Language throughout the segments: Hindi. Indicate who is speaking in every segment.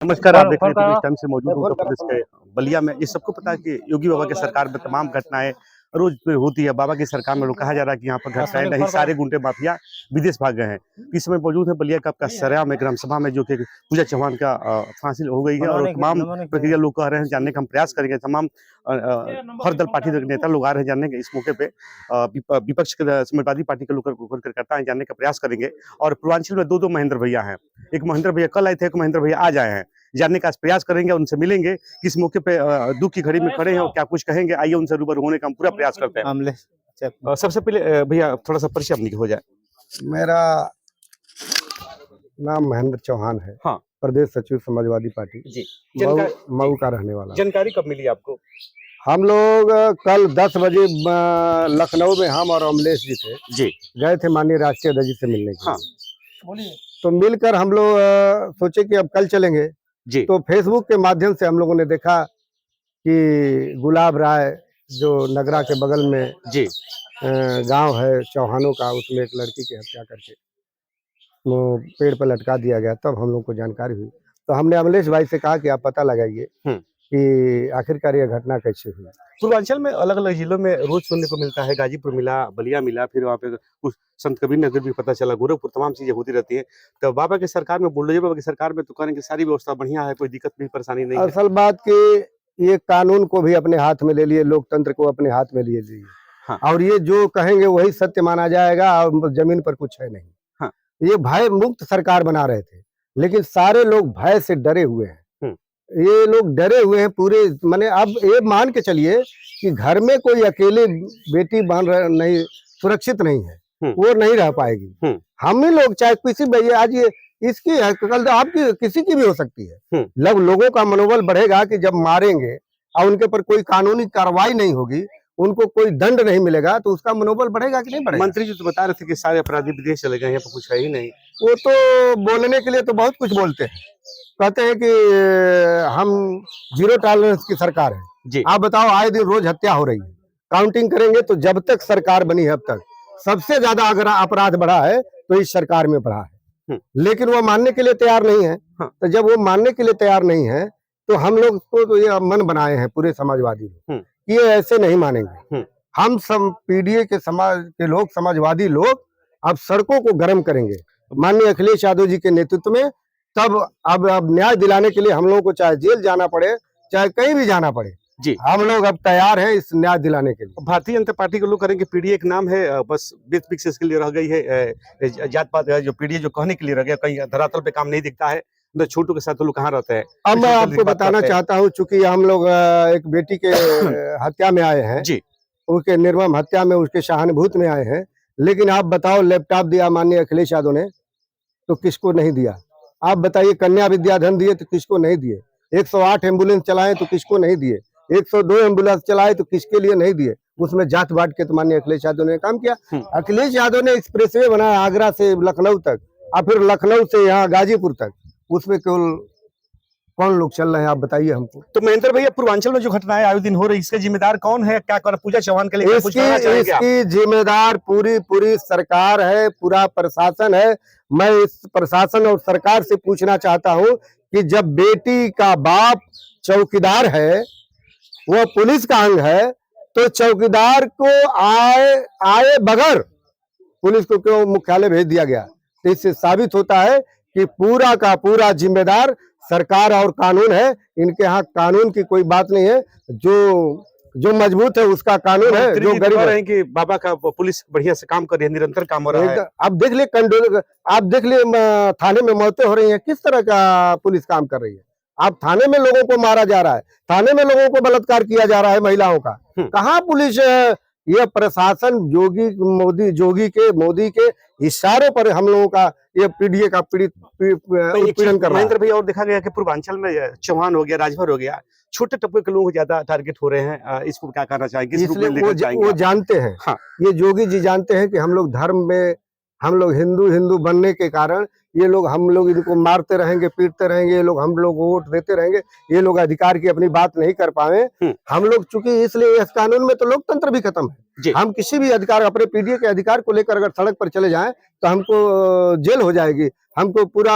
Speaker 1: नमस्कार, आप देख रहे थे इस टाइम से मौजूद हूं उत्तर प्रदेश के बलिया में। ये सबको पता है कि योगी बाबा की सरकार में तमाम घटनाएं रोज होती है। बाबा की सरकार में लोग कहा जा रहा है कि यहाँ पर घर से नहीं, सारे गुंडे माफिया विदेश भाग गए हैं। इस समय मौजूद है बलिया का आपका सरेआ में ग्राम सभा में, जो कि पूजा चौहान का फांसी हो गई है और तमाम प्रक्रिया लोग कह रहे हैं जानने का हम प्रयास करेंगे। तमाम हर दल पार्टी के नेता लोग आ रहे हैं जानने के। इस मौके पे विपक्ष के समाजवादी पार्टी के लोग कार्यकर्ता हैं, जानने का प्रयास करेंगे। और पूर्वांचल में दो महेंद्र भैया हैं, एक महेंद्र भैया कल आए थे, एक महेंद्र भैया आज आए हैं। जानने का प्रयास करेंगे, उनसे मिलेंगे, किस मौके पे दुख की घड़ी में खड़े हैं और क्या कुछ कहेंगे। आइए उनसे रूबरू होने का हम पूरा प्रयास करते हैं। सबसे पहले भैया थोड़ा सा परिचय अपनी हो जाए।
Speaker 2: मेरा नाम महेंद्र चौहान है।
Speaker 1: हाँ,
Speaker 2: प्रदेश सचिव समाजवादी पार्टी
Speaker 1: जी।
Speaker 2: मऊ का रहने वाला।
Speaker 1: जानकारी कब मिली आपको?
Speaker 2: हम लोग कल 10 बजे लखनऊ में हम और अमलेश जी थे,
Speaker 1: जी,
Speaker 2: गए थे माननीय राष्ट्रीय अध्यक्ष जी से मिलने के।
Speaker 1: हाँ,
Speaker 2: बोलिए। तो मिलकर हम लोग सोचे कि अब कल चलेंगे
Speaker 1: जी।
Speaker 2: तो फेसबुक के माध्यम से हम लोगों ने देखा कि गुलाब राय जो नगरा के बगल में
Speaker 1: जी
Speaker 2: गांव है चौहानों का, उसमें एक लड़की की हत्या करके वो पेड़ पर लटका दिया गया। तब हम लोग को जानकारी हुई तो हमने अमलेश भाई से कहा कि आप पता लगाइए कि आखिरकार यह घटना कैसे हुई।
Speaker 1: पूर्वांचल में अलग अलग जिलों में रोज सुनने को मिलता है, गाजीपुर मिला, बलिया मिला, फिर वहाँ पे कुछ संत कबीर नगर भी पता चला, गोरखपुर, तमाम चीजें होती रहती है। तो बाबा की सरकार में, बुलडोजर बाबा की सरकार में तो कहने की सारी व्यवस्था बढ़िया है, कोई दिक्कत भी परेशानी नहीं है।
Speaker 2: असल बात कि ये कानून को भी अपने हाथ में ले लिए, लोकतंत्र को अपने हाथ में लिए लिए।
Speaker 1: हाँ।
Speaker 2: और ये जो कहेंगे वही सत्य माना जाएगा और जमीन पर कुछ है नहीं।
Speaker 1: हाँ।
Speaker 2: ये भय मुक्त सरकार बना रहे थे, लेकिन सारे लोग भय से डरे हुए हैं। ये लोग डरे हुए हैं पूरे। माने अब ये मान के चलिए कि घर में कोई अकेले बेटी नहीं सुरक्षित नहीं है, वो नहीं रह पाएगी। हम ही लोग चाहे किसी भैया, आज ये इसकी है, कल तो आपकी किसी की भी हो सकती है। लोगों का मनोबल बढ़ेगा कि जब मारेंगे और उनके पर कोई कानूनी कार्रवाई नहीं होगी, उनको कोई दंड नहीं मिलेगा, तो उसका मनोबल बढ़ेगा कि नहीं बढ़ेगा।
Speaker 1: मंत्री जी तो बता रहे थे कि सारे अपराधी विदेश चले गए, यहाँ पर कुछ है ही नहीं।
Speaker 2: वो तो बोलने के लिए तो बहुत कुछ बोलते हैं, कहते हैं कि हम जीरो टॉलरेंस की सरकार है जी। आप बताओ, आए दिन रोज हत्या हो रही है। काउंटिंग करेंगे तो जब तक सरकार बनी है अब तक सबसे ज्यादा अगर अपराध बढ़ा है तो इस सरकार में बढ़ा है। लेकिन वो मानने के लिए तैयार नहीं है। तो जब वो मानने के लिए तैयार नहीं है तो हम लोग को तो ये मन बनाए हैं पूरे समाजवादी लोग, ये ऐसे नहीं मानेंगे। हम सब पीडीए के समाज के लोग, समाजवादी लोग अब सड़कों को गर्म करेंगे माननीय अखिलेश यादव जी के नेतृत्व में। तब अब न्याय दिलाने के लिए हम लोगों को चाहे जेल जाना पड़े, चाहे कहीं भी जाना पड़े जी, हम लोग अब तैयार हैं इस न्याय दिलाने के लिए।
Speaker 1: भारतीय जनता पार्टी के लोग करेंगे, पीडीए एक नाम है, बस विशेष के लिए रह गई है। जात पात जो पीडीए जो कहने के लिए रह गया, कहीं धरातल पे काम नहीं दिखता है। तो छोटू के साथ लोग कहाँ रहते हैं।
Speaker 2: अब मैं आपको बताना चाहता हूँ, चूंकि हम लोग एक बेटी के हत्या में आए हैं जी, उसके निर्मम हत्या में उसके सहानुभूति में आए हैं। लेकिन आप बताओ, लैपटॉप दिया माननीय अखिलेश यादव ने तो किसको नहीं दिया? आप बताइए, कन्या विद्याधन दिए तो किसको नहीं दिए? 108 एम्बुलेंस चलाए तो किसको नहीं दिए? 102 एम्बुलेंस चलाए तो किसके लिए नहीं दिए? उसमें जात बांट के तो माननीय अखिलेश यादव ने काम किया। अखिलेश यादव ने एक्सप्रेसवे बनाया आगरा से लखनऊ तक और फिर लखनऊ से यहाँ गाजीपुर तक, उसमें केवल कौन लोग चल रहे हैं आप बताइए हमको।
Speaker 1: तो महेंद्र भैया, पूर्वांचल में जो घटनाएं आए दिन हो रही, इसके जिम्मेदार कौन है? क्या कर पूजा चौहान के लिए
Speaker 2: इसकी जिम्मेदार पूरी सरकार है, पूरा प्रशासन है। मैं इस प्रशासन और सरकार से पूछना चाहता हूं कि जब बेटी का बाप चौकीदार है, वो पुलिस का अंग है, तो चौकीदार को आए बगैर पुलिस को क्यों मुख्यालय भेज दिया गया? तो इससे साबित होता है कि पूरा का पूरा जिम्मेदार सरकार और कानून है। इनके यहाँ कानून की कोई बात नहीं है, जो मजबूत है उसका कानून है। जो गरीब है
Speaker 1: कि बाबा का पुलिस बढ़िया से काम कर रही है, निरंतर काम हो रहा है।
Speaker 2: आप देख लिए आप देख लिए थाने में मौतें हो रही हैं, किस तरह का पुलिस काम कर रही है। आप थाने में लोगों को मारा जा रहा है, थाने में लोगों को बलात्कार किया जा रहा है, महिलाओं का। कहाँ पुलिस? यह प्रशासन जोगी के इशारों पर हम लोगों का ये पीडीए का पीड़न कर रहा है।
Speaker 1: भैया, और देखा गया कि पूर्वांचल में चौहान हो गया, राजभर हो गया, छोटे टप्पे के लोग ज्यादा टारगेट हो रहे हैं। इसको क्या कहना चाहेंगे?
Speaker 2: इसलिए वो जानते हैं। हाँ। ये जोगी जी जानते हैं कि हम लोग धर्म में, हम लोग हिंदू बनने के कारण ये लोग हम लोग इनको मारते रहेंगे, पीटते रहेंगे, ये लोग हम लोग वोट देते रहेंगे, ये लोग अधिकार की अपनी बात नहीं कर पाए। हम लोग चूंकि इसलिए इस कानून में तो लोकतंत्र भी खत्म है। हम किसी भी अधिकार, अपने पीडीए के अधिकार को लेकर अगर सड़क पर चले जाएं तो हमको जेल हो जाएगी, हमको पूरा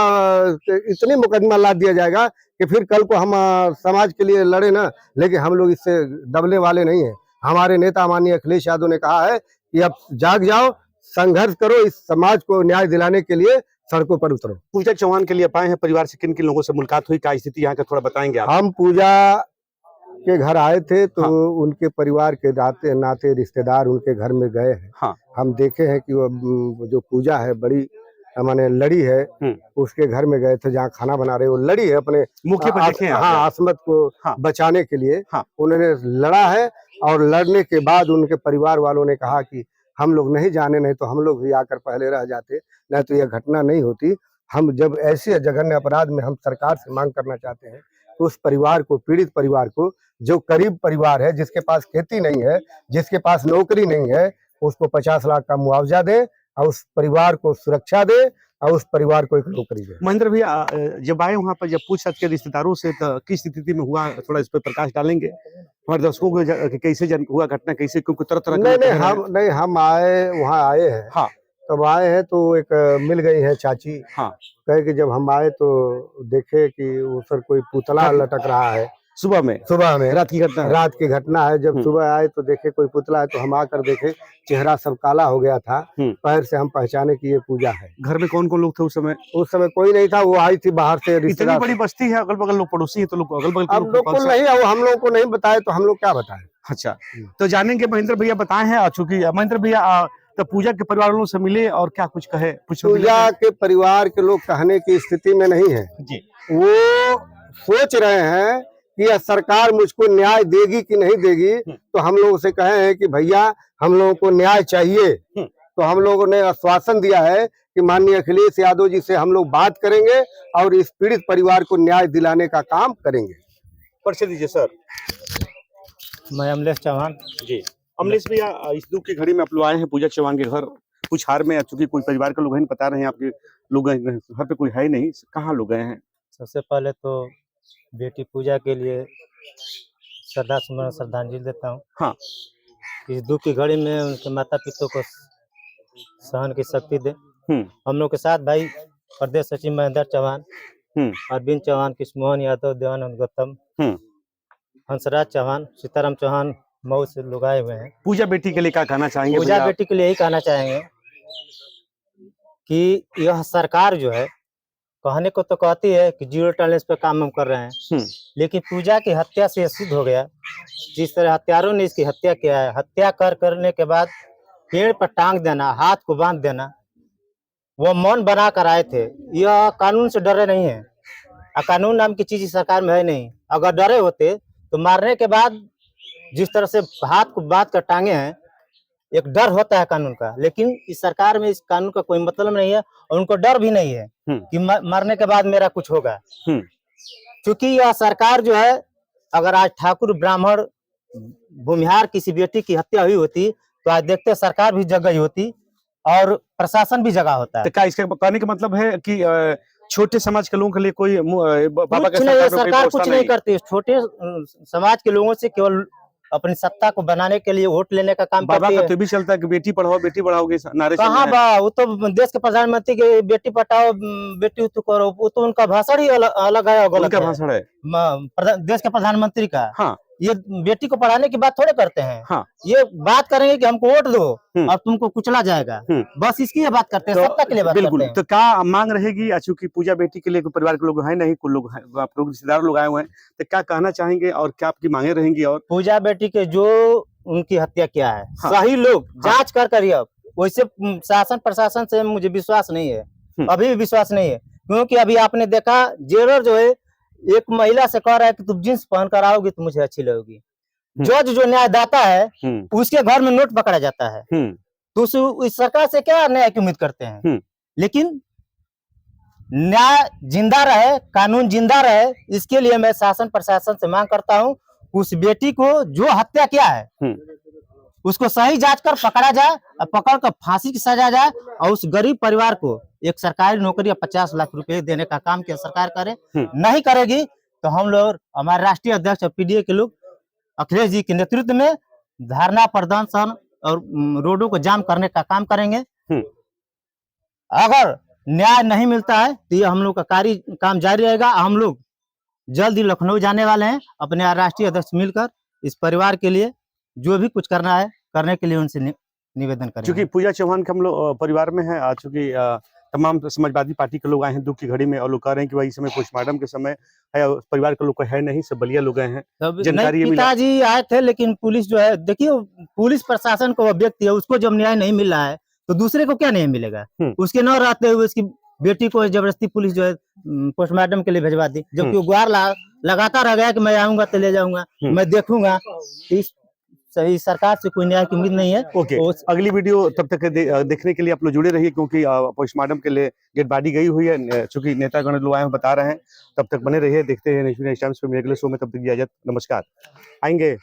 Speaker 2: इतनी मुकदमा लाद दिया जाएगा कि फिर कल को हम समाज के लिए लड़े ना। लेकिन हम लोग इससे दबने वाले नहीं है। हमारे नेता माननीय अखिलेश यादव ने कहा है कि अब जाग जाओ, संघर्ष करो, इस समाज को न्याय दिलाने के लिए सड़कों पर उतरो।
Speaker 1: पूजा चौहान के लिए पाए हैं, परिवार से किन किन लोगों से मुलाकात हुई, क्या स्थिति यहाँ का थोड़ा बताएंगे आप?
Speaker 2: हम पूजा के घर आए थे तो उनके परिवार के नाते रिश्तेदार उनके घर में गए हैं। हम देखे हैं कि वो जो पूजा है बड़ी माने लड़ी है, उसके घर में गए थे जहाँ खाना बना रहे, वो लड़ी है अपने
Speaker 1: मुखिया पर देखे हैं आप?
Speaker 2: आसमत को बचाने के लिए उन्होंने लड़ा है। और लड़ने के बाद उनके परिवार वालों ने कहा कि हम लोग नहीं जाने, नहीं तो हम लोग भी आकर पहले रह जाते, नहीं तो यह घटना नहीं होती। हम जब ऐसे जघन्य अपराध में हम सरकार से मांग करना चाहते हैं तो उस परिवार को, पीड़ित परिवार को, जो गरीब परिवार है, जिसके पास खेती नहीं है, जिसके पास नौकरी नहीं है, उसको 50 लाख का मुआवजा दे और उस परिवार को सुरक्षा दे और उस परिवार को एक नौकरी दे।
Speaker 1: महेंद्र भैया, जब आए वहाँ पर, जब पूछताछ के रिश्तेदारों से तो किस स्थिति में हुआ, थोड़ा इस पर प्रकाश डालेंगे हमारे दर्शकों को, कैसे हुआ घटना, कैसे, क्योंकि तरह तरह
Speaker 2: हम आए, वहाँ आए हैं। तब आए हैं तो एक मिल गई है चाची। कहे कि जब हम आए तो देखे कि उस पर कोई पुतला लटक रहा है। सुबह में रात की घटना है। जब सुबह आए तो देखे कोई पुतला है, तो हम आकर देखे चेहरा सब काला हो गया था। पैर से हम पहचाने कि ये पूजा है।
Speaker 1: घर में कौन कौन लोग थे उस समय?
Speaker 2: उस समय कोई नहीं था, वो आई थी बाहर से।
Speaker 1: इतनी बड़ी बस्ती है, अगल बगल लोग पड़ोसी है, तो लोग अगल बगल
Speaker 2: हम लोग को नहीं, हम लोगों को नहीं बताए तो हम लोग क्या बताएं।
Speaker 1: अच्छा, तो जानेंगे। महेंद्र भैया बताए हैं, चूंकि महेंद्र भैया तो पूजा के परिवार वालों से मिले और क्या कुछ कहे?
Speaker 2: पूजा के परिवार के लोग कहने की स्थिति में नहीं है जी। वो सोच रहे हैं कि यह सरकार मुझको न्याय देगी कि नहीं देगी। तो हम लोगों से कहे हैं कि भैया हम लोगों को न्याय चाहिए। तो हम लोगों ने आश्वासन दिया है कि माननीय अखिलेश यादव जी से हम लोग बात करेंगे और इस पीड़ित परिवार को न्याय दिलाने का काम करेंगे।
Speaker 1: परिचय दीजिए सर।
Speaker 3: मैं अमलेश चौहान
Speaker 1: जी। अमलेश भैया, इस दुख की घड़ी में आप लोग आए हैं पूजा चौहान के घर, कुछ हार में, चूंकि कोई परिवार के लोग हैं, बता रहे हैं आपके लोग घर पे कोई है नहीं, कहाँ लोग गए हैं?
Speaker 3: सबसे पहले तो बेटी पूजा के लिए श्रद्धांजलि देता हूँ। इस दुख की घड़ी में उनके माता पिता को सहन की शक्ति दे। हम लोग के साथ भाई प्रदेश सचिव महेंद्र चौहान, अरविंद चौहान, कृष्णमोहन यादव, देवानंद गौतम, हंसराज चौहान, सीताराम चौहान, मऊ से लोग आए हुए हैं।
Speaker 1: पूजा बेटी के लिए क्या कहना चाहेंगे?
Speaker 3: पूजा बेटी के लिए यही कहना चाहेंगे कि यह सरकार जो है, कहने को तो कहती है कि 0 टॉलरेंस पे काम हम कर रहे हैं, लेकिन पूजा की हत्या से सिद्ध हो गया। जिस तरह हत्यारों ने इसकी हत्या किया है, हत्या करने के बाद पेड़ पर टांग देना, हाथ को बांध देना, वो मौन बना कर आए थे। यह कानून से डरे नहीं है, कानून नाम की चीज सरकार में है नहीं। अगर डरे होते तो मारने के बाद जिस तरह से हाथ को बांध कर टांगे हैं, एक डर होता है कानून का, लेकिन इस सरकार में इस कानून का कोई मतलब नहीं है और उनको डर भी नहीं है कि मरने के बाद मेरा कुछ होगा। क्योंकि यह सरकार जो है, अगर आज ठाकुर ब्राह्मण भूमिहार किसी बेटी की हत्या हुई होती तो आज देखते सरकार भी जग गई होती और प्रशासन भी जगा होता है।
Speaker 1: तो क्या इसका कहने का मतलब है कि छोटे समाज के लोगों के लिए कोई बाबा
Speaker 3: कुछ नहीं, सरकार कुछ नहीं करती। छोटे समाज के लोगों से केवल अपनी सत्ता को बनाने के लिए वोट लेने का काम
Speaker 1: बाबा
Speaker 3: करती
Speaker 1: का तो भी चलता है कि बेटी पढ़ाओ बेटी बढ़ाओगे नारे
Speaker 3: कहाँ बा? वो तो देश के प्रधानमंत्री के बेटी पढ़ाओ बेटी करो, वो तो उनका भाषण ही अलग है।
Speaker 1: उनका भाषण है
Speaker 3: देश के प्रधानमंत्री का। ये बेटी को पढ़ाने की बात थोड़े करते हैं। ये बात करेंगे कि हमको वोट दो और तुमको कुचला जाएगा, बस इसकी बात करते हैं, सत्ता के लिए बात करते हैं।
Speaker 1: तो क्या मांग रहेगी? चूंकि पूजा बेटी के लिए परिवार के लोग है नहीं, कुछ लोग आप लोग रिश्तेदार लोग आए हुए हैं, तो क्या कहना चाहेंगे और क्या आपकी मांगे रहेंगी? और
Speaker 3: पूजा बेटी के जो उनकी हत्या किया है, सही लोग जांच कर करिए। वैसे शासन प्रशासन से मुझे विश्वास नहीं है, अभी भी विश्वास नहीं है। क्योंकि अभी आपने देखा जेलर जो है एक महिला से कह रहा है कि तुम जींस पहन कर आओगी तो मुझे अच्छी लगेगी। जज जो न्यायदाता है उसके घर में नोट पकड़ा जाता है, तो उस सरकार से क्या न्याय की उम्मीद करते हैं? लेकिन न्याय जिंदा रहे, कानून जिंदा रहे, इसके लिए मैं शासन प्रशासन से मांग करता हूं, उस बेटी को जो हत्या किया है उसको सही जांच कर पकड़ा जाए और पकड़ कर फांसी की सजा जाए और उस गरीब परिवार को एक सरकारी नौकरी या 50 लाख रुपए देने का काम क्या सरकार करे, नहीं करेगी तो हम लोग हमारे राष्ट्रीय अध्यक्ष और पीडीए के लोग अखिलेश जी के नेतृत्व में धरना प्रदर्शन और रोडों को जाम करने का काम करेंगे। अगर न्याय नहीं मिलता है तो ये हम लोग का काम जारी रहेगा। हम लोग जल्द ही लखनऊ जाने वाले हैं, अपने राष्ट्रीय अध्यक्ष मिलकर इस परिवार के लिए जो भी कुछ करना है करने के लिए उनसे निवेदन करेंगे।
Speaker 1: चूंकि पूजा चौहान के हम लोग परिवार में है, चूंकि तमाम समाजवादी पार्टी के लोग आए हैं दुख की घड़ी में और लोग कह रहे हैं कि भाई इस समय पोस्टमार्टम के समय है, परिवार के लोग को है नहीं, सब बलिया लोग गए हैं। जानकारी ये मिला
Speaker 3: पिताजी आए थे, लेकिन पुलिस जो है, देखिए पुलिस प्रशासन को व्यक्ति है, उसको जब न्याय नहीं मिल रहा है तो दूसरे को क्या नहीं मिलेगा। उसके न रहते हुए उसकी बेटी को जबरदस्ती पुलिस जो है पोस्टमार्टम के लिए भिजवा दी, जबकि वो गुहार लगाता रह गया कि मैं आऊंगा तो ले जाऊंगा, मैं देखूंगा। इस सही सरकार से कोई न्याय की उम्मीद नहीं है।
Speaker 1: ओके, अगली वीडियो तब तक देखने के लिए आप लोग जुड़े रहिए, क्योंकि पोस्टमार्टम के लिए डेड बॉडी गई हुई है, चूंकि नेतागण लोग आए हैं बता रहे हैं। तब तक बने रहिए, देखते हैं नेशनल टाइम्स पे मेरे अगले शो में। तब तक इजाजत, नमस्कार। आएंगे